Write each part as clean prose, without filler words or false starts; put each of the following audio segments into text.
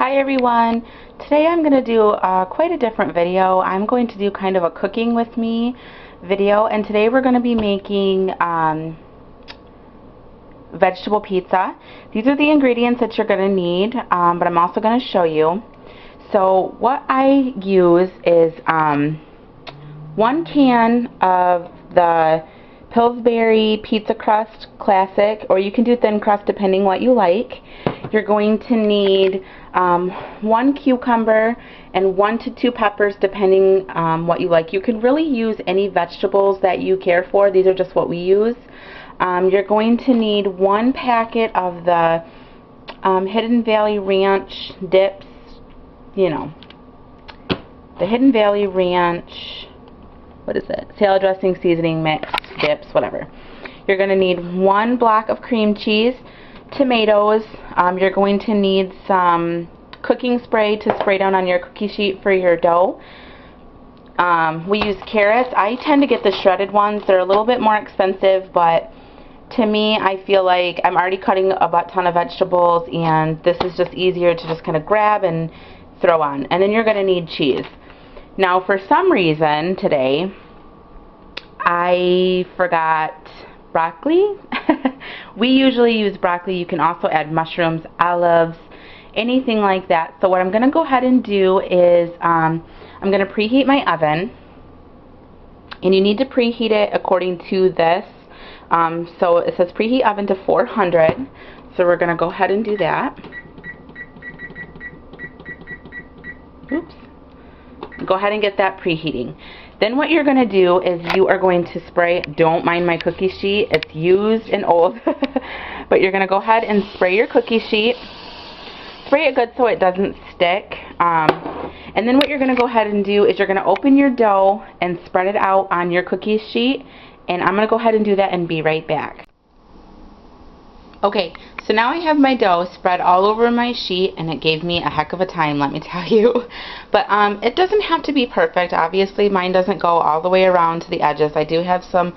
Hi everyone. Today I'm going to do quite a different video. I'm going to do kind of a cooking with me video, and today we're going to be making vegetable pizza. These are the ingredients that you're going to need, but I'm also going to show you. So what I use is 1 can of the Pillsbury Pizza Crust Classic, or you can do thin crust depending what you like. You're going to need 1 cucumber and 1 to 2 peppers depending what you like. You can really use any vegetables that you care for. These are just what we use. You're going to need 1 packet of the Hidden Valley Ranch dips, you know, the Hidden Valley Ranch, what is it? Salad dressing, seasoning mix, dips, whatever. You're going to need 1 block of cream cheese, tomatoes. You're going to need some cooking spray to spray down on your cookie sheet for your dough. We use carrots. I tend to get the shredded ones. They're a little bit more expensive, but to me, I feel like I'm already cutting a butt ton of vegetables, and this is just easier to just kind of grab and throw on. And then you're going to need cheese. Now, for some reason today, I forgot broccoli. We usually use broccoli. You can also add mushrooms, olives, anything like that. So what I'm going to go ahead and do is I'm going to preheat my oven. And you need to preheat it according to this. So it says preheat oven to 400. So we're going to go ahead and do that. Oops. Go ahead and get that preheating. Then what you're going to do is you are going to spray, don't mind my cookie sheet, it's used and old, but you're going to go ahead and spray your cookie sheet. Spray it good so it doesn't stick. And then what you're going to go ahead and do is you're going to open your dough and spread it out on your cookie sheet. And I'm going to go ahead and do that and be right back. Okay, so now I have my dough spread all over my sheet, and it gave me a heck of a time, let me tell you. But it doesn't have to be perfect. Obviously, mine doesn't go all the way around to the edges. I do have some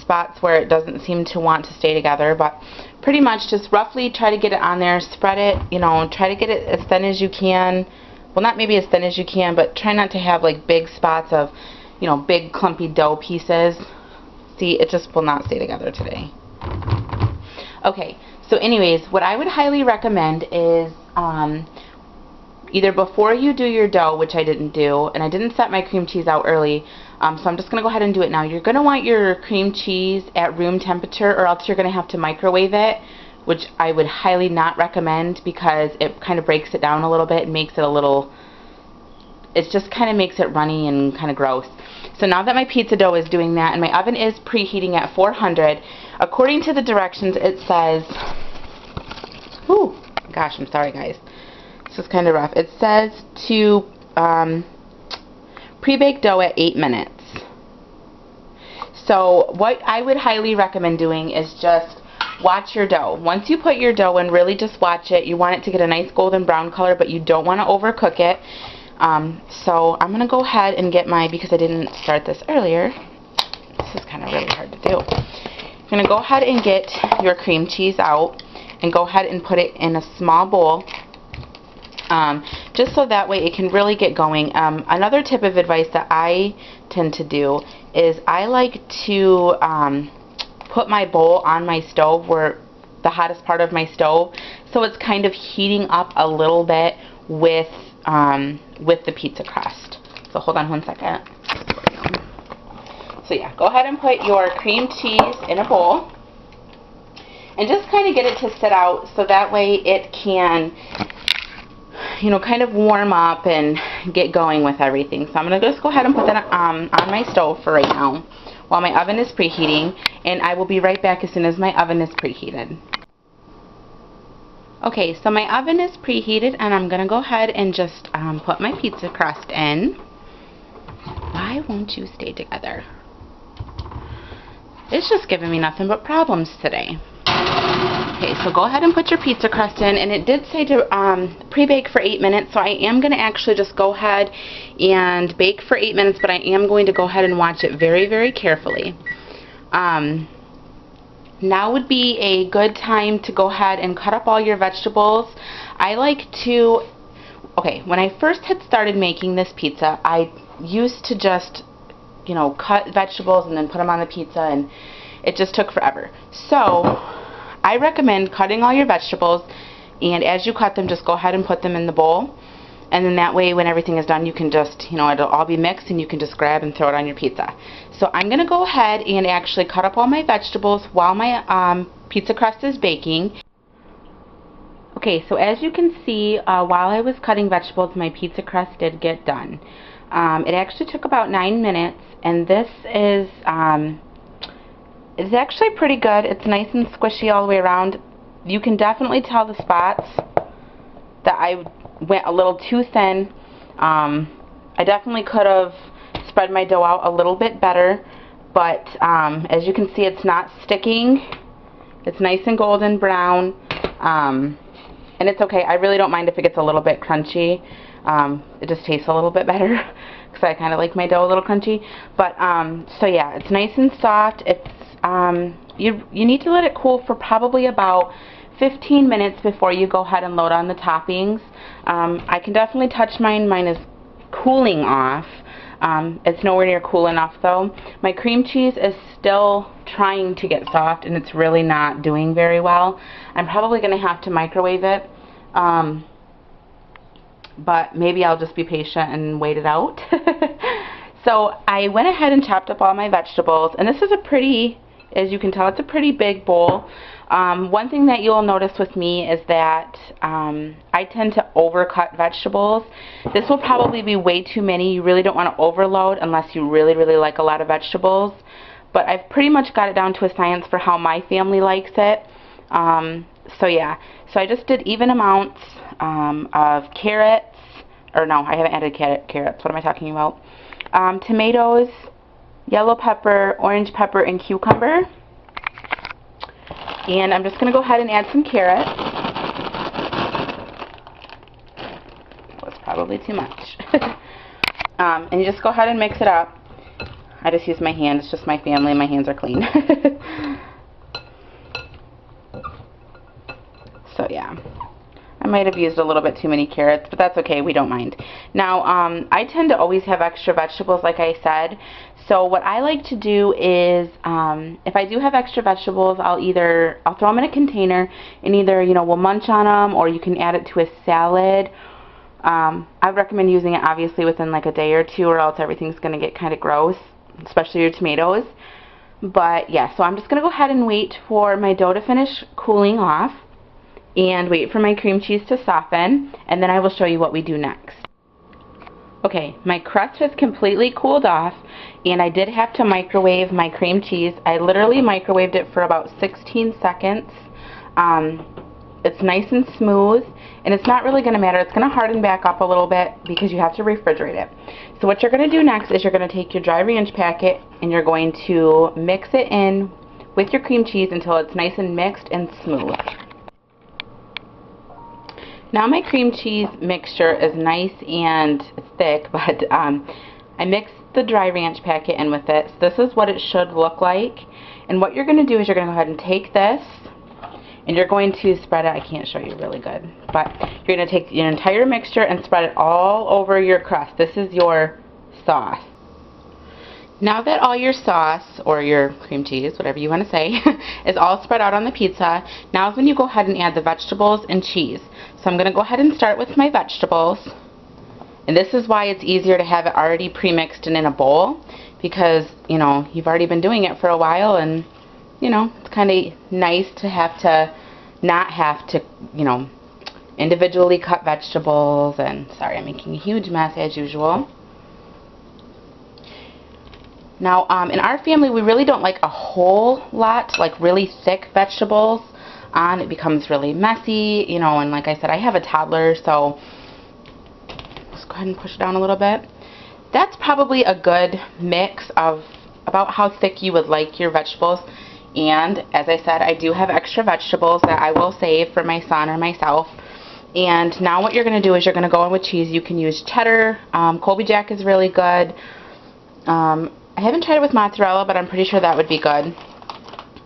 spots where it doesn't seem to want to stay together, but pretty much just roughly try to get it on there, spread it, you know, try to get it as thin as you can. Well, not maybe as thin as you can, but try not to have like big spots of, you know, big clumpy dough pieces. See, it just will not stay together today. Okay, so anyways, what I would highly recommend is either before you do your dough, which I didn't do, and I didn't set my cream cheese out early, so I'm just going to go ahead and do it now. You're going to want your cream cheese at room temperature, or else you're going to have to microwave it, which I would highly not recommend because it kind of breaks it down a little bit and makes it a little, it just kind of makes it runny and kind of gross. So now that my pizza dough is doing that and my oven is preheating at 400, according to the directions it says, ooh, gosh, I'm sorry guys, this is kind of rough. It says to pre-bake dough at 8 minutes. So what I would highly recommend doing is just watch your dough. Once you put your dough in, really just watch it. You want it to get a nice golden brown color, but you don't want to overcook it. So I'm going to go ahead and get my, because I didn't start this earlier, this is kind of really hard to do. I'm going to go ahead and get your cream cheese out and go ahead and put it in a small bowl, just so that way it can really get going. Another tip of advice that I tend to do is I like to put my bowl on my stove, where the hottest part of my stove, so it's kind of heating up a little bit with the pizza crust. So hold on 1 second. So yeah, go ahead and put your cream cheese in a bowl and just kind of get it to sit out so that way it can, you know, kind of warm up and get going with everything. So I'm going to just go ahead and put that on my stove for right now while my oven is preheating, and I will be right back as soon as my oven is preheated. Okay, so my oven is preheated, and I'm going to go ahead and just put my pizza crust in. Why won't you stay together? It's just giving me nothing but problems today. Okay, so go ahead and put your pizza crust in, and it did say to pre-bake for 8 minutes, so I am going to actually just go ahead and bake for 8 minutes, but I am going to go ahead and watch it very, very carefully. Now would be a good time to go ahead and cut up all your vegetables. I like to okay, when I first had started making this pizza, I used to just, you know, cut vegetables and then put them on the pizza, and it just took forever. So I recommend cutting all your vegetables, and as you cut them, just go ahead and put them in the bowl, and then that way when everything is done, you can just, you know, it'll all be mixed and you can just grab and throw it on your pizza. So I'm going to go ahead and actually cut up all my vegetables while my pizza crust is baking. Okay, so as you can see, while I was cutting vegetables, my pizza crust did get done. It actually took about 9 minutes, and this is actually pretty good. It's nice and squishy all the way around. You can definitely tell the spots that I went a little too thin. I definitely could have spread my dough out a little bit better, but as you can see, it's not sticking. It's nice and golden brown, and it's okay. I really don't mind if it gets a little bit crunchy. It just tastes a little bit better because I kind of like my dough a little crunchy. But so yeah, it's nice and soft. It's you need to let it cool for probably about 15 minutes before you go ahead and load on the toppings. I can definitely touch mine. Mine is cooling off. It's nowhere near cool enough though. My cream cheese is still trying to get soft, and it's really not doing very well. I'm probably going to have to microwave it. But maybe I'll just be patient and wait it out. So I went ahead and chopped up all my vegetables, and this is a pretty, as you can tell, it's a pretty big bowl. One thing that you'll notice with me is that I tend to overcut vegetables. This will probably be way too many. You really don't want to overload unless you really, really like a lot of vegetables. But I've pretty much got it down to a science for how my family likes it. So yeah, so I just did even amounts of carrots, or no, I haven't added carrots. What am I talking about? Tomatoes, yellow pepper, orange pepper, and cucumber. And I'm just going to go ahead and add some carrots. That was probably too much. And you just go ahead and mix it up. I just use my hand. It's just my family. My hands are clean. So yeah, I might have used a little bit too many carrots, but that's okay. We don't mind. Now, I tend to always have extra vegetables, like I said. So what I like to do is, if I do have extra vegetables, I'll throw them in a container and either, you know, we'll munch on them, or you can add it to a salad. I recommend using it obviously within like a day or two, or else everything's going to get kind of gross, especially your tomatoes. But yeah, so I'm just going to go ahead and wait for my dough to finish cooling off and wait for my cream cheese to soften, and then I will show you what we do next. Okay, my crust has completely cooled off, and I did have to microwave my cream cheese. I literally microwaved it for about 16 seconds. It's nice and smooth, and it's not really going to matter. It's going to harden back up a little bit because you have to refrigerate it. So what you're going to do next is you're going to take your dry ranch packet and you're going to mix it in with your cream cheese until it's nice and mixed and smooth. Now my cream cheese mixture is nice and thick, but I mixed the dry ranch packet in with it. So this is what it should look like. And what you're going to do is you're going to go ahead and take this and you're going to spread it. I can't show you really good, but you're going to take your entire mixture and spread it all over your crust. This is your sauce. Now that all your sauce, or your cream cheese, whatever you want to say, is all spread out on the pizza, now is when you go ahead and add the vegetables and cheese. So I'm going to go ahead and start with my vegetables. And this is why it's easier to have it already pre-mixed and in a bowl, because, you know, you've already been doing it for a while, and, you know, it's kind of nice to not have to, you know, individually cut vegetables. And sorry, I'm making a huge mess as usual. Now, in our family, we really don't like a whole lot, like really thick vegetables on. It becomes really messy, you know, and like I said, I have a toddler, so just go ahead and push it down a little bit. That's probably a good mix of about how thick you would like your vegetables. And as I said, I do have extra vegetables that I will save for my son or myself. And now what you're going to do is you're going to go in with cheese. You can use cheddar. Colby Jack is really good. I haven't tried it with mozzarella, but I'm pretty sure that would be good.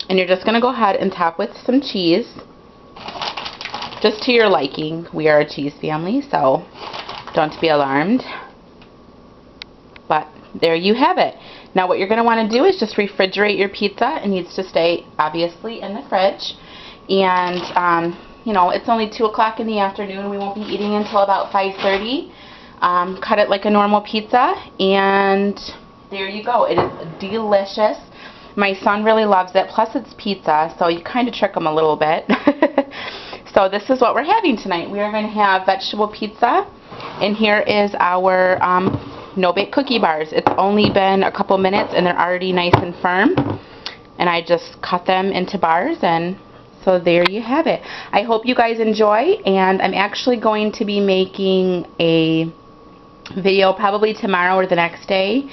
And you're just going to go ahead and top with some cheese, just to your liking. We are a cheese family, so Don't be alarmed. But there you have it. Now what you're going to want to do is just refrigerate your pizza. It needs to stay, obviously, in the fridge. And, you know, it's only 2 o'clock in the afternoon. We won't be eating until about 5:30. Cut it like a normal pizza. And there you go. It is delicious. My son really loves it. Plus it's pizza, so you kind of trick him a little bit. So this is what we're having tonight. We are going to have vegetable pizza. And here is our no-bake cookie bars. It's only been a couple minutes and they're already nice and firm. And I just cut them into bars, and so there you have it. I hope you guys enjoy, and I'm actually going to be making a video probably tomorrow or the next day.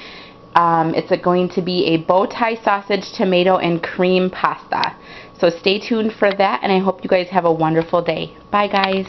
It's going to be a bow tie sausage, tomato, and cream pasta. So stay tuned for that, and I hope you guys have a wonderful day. Bye, guys.